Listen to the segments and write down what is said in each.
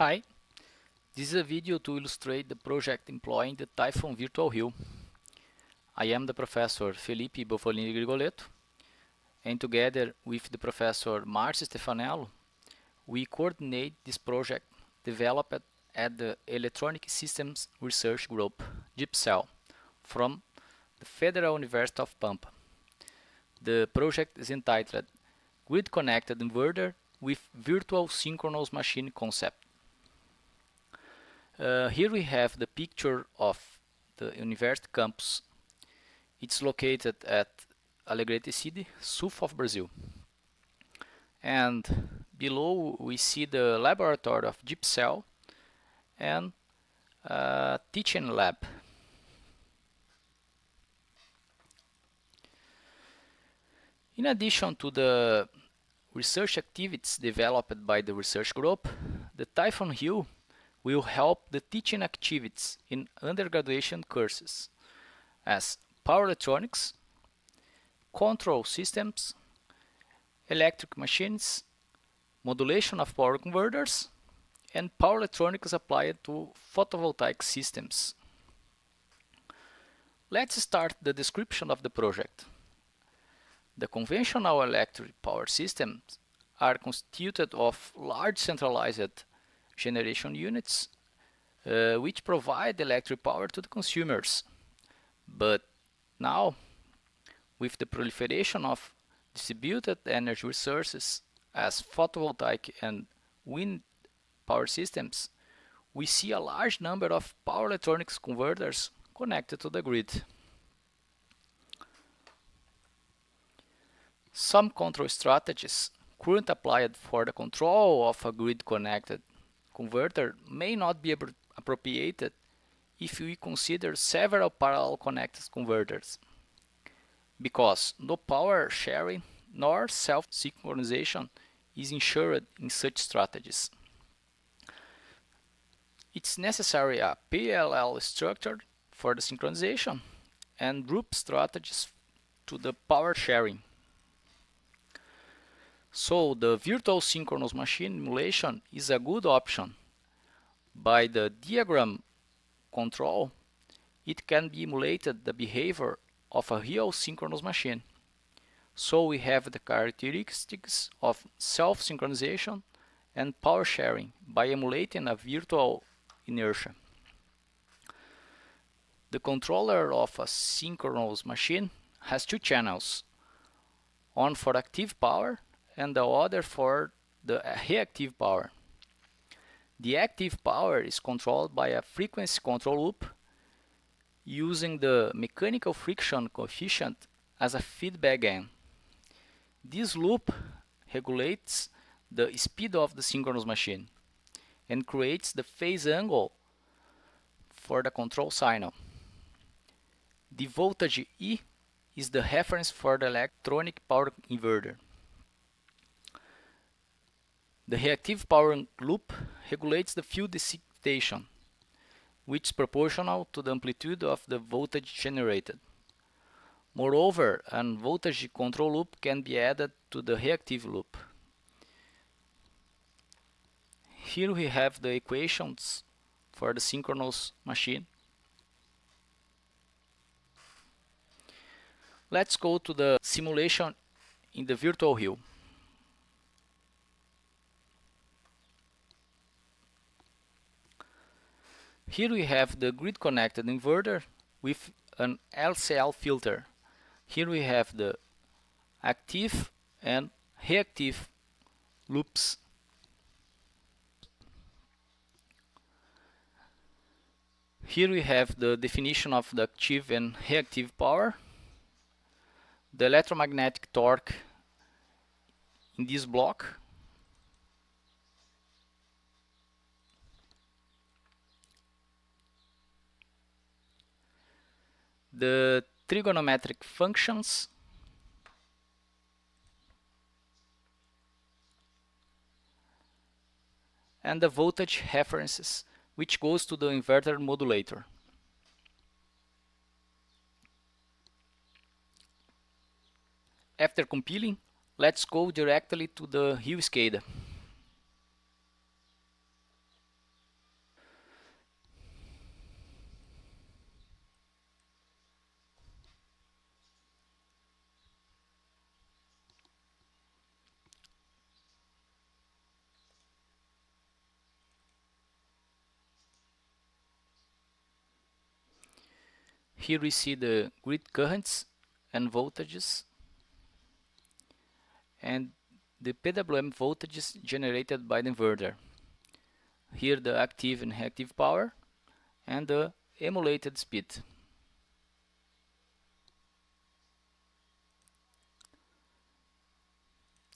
Hi, this is a video to illustrate the project employing the Typhoon HIL. I am the Professor Felipe Bofolini Grigoletto, and together with the Professor Marcio Stefanello, we coordinate this project developed at the Electronic Systems Research Group, GIPSEL, from the Federal University of Pampa. The project is entitled Grid Connected Inverter with Virtual Synchronous Machine Concept. Here we have the picture of the university campus. It's located at Alegrete City, south of Brazil. And below we see the laboratory of GIPSEL and teaching lab. In addition to the research activities developed by the research group, the Typhoon HIL will help the teaching activities in undergraduate courses as power electronics, control systems, electric machines, modulation of power converters, and power electronics applied to photovoltaic systems. Let's start the description of the project. The conventional electric power systems are constituted of large centralized generation units which provide electric power to the consumers. But now, with the proliferation of distributed energy resources as photovoltaic and wind power systems, we see a large number of power electronics converters connected to the grid. Some control strategies currently applied for the control of a grid-connected converter may not be appropriated if we consider several parallel connected converters, because no power sharing nor self-synchronization is ensured in such strategies. It's necessary a parallel structure for the synchronization and group strategies to the power sharing. So the virtual synchronous machine emulation is a good option. By the diagram control, it can be emulated the behavior of a real synchronous machine. So we have the characteristics of self-synchronization and power sharing by emulating a virtual inertia. The controller of a synchronous machine has two channels, one for active power and the other for the reactive power. The active power is controlled by a frequency control loop using the mechanical friction coefficient as a feedback gain. This loop regulates the speed of the synchronous machine and creates the phase angle for the control signal. The voltage E is the reference for the electronic power inverter. The reactive power loop regulates the field excitation, which is proportional to the amplitude of the voltage generated. Moreover, a voltage control loop can be added to the reactive loop. Here we have the equations for the synchronous machine. Let's go to the simulation in the virtual HIL. Here we have the grid-connected inverter with an LCL filter. Here we have the active and reactive loops. Here we have the definition of the active and reactive power, the electromagnetic torque in this block, the trigonometric functions, and the voltage references, which goes to the inverter modulator. After compiling, let's go directly to the HIL SCADA. Here we see the grid currents and voltages and the PWM voltages generated by the inverter. Here the active and reactive power and the emulated speed.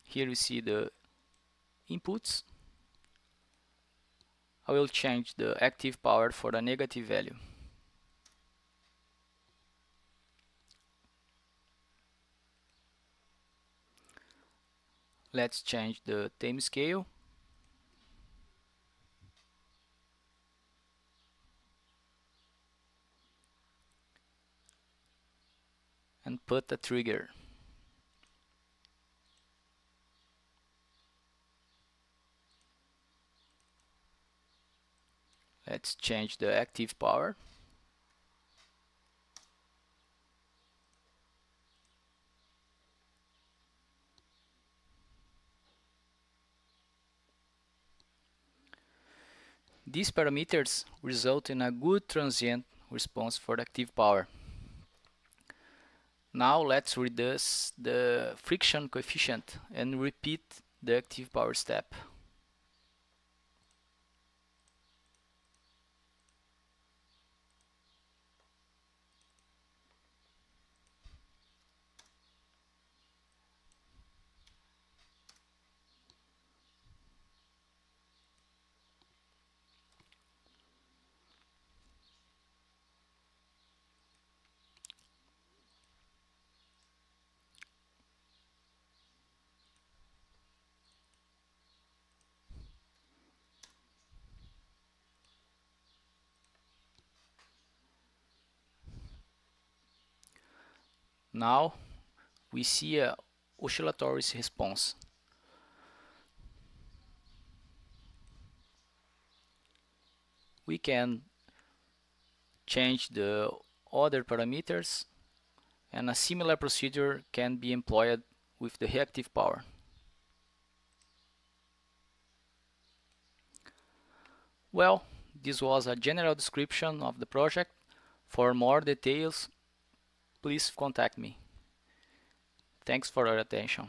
Here we see the inputs. I will change the active power for the negative value. Let's change the time scale. And put a trigger. Let's change the active power. These parameters result in a good transient response for the active power. Now let's reduce the friction coefficient and repeat the active power step. Now we see a oscillatory response. We can change the other parameters, and a similar procedure can be employed with the reactive power. Well, this was a general description of the project. For more details, please contact me. Thanks for your attention.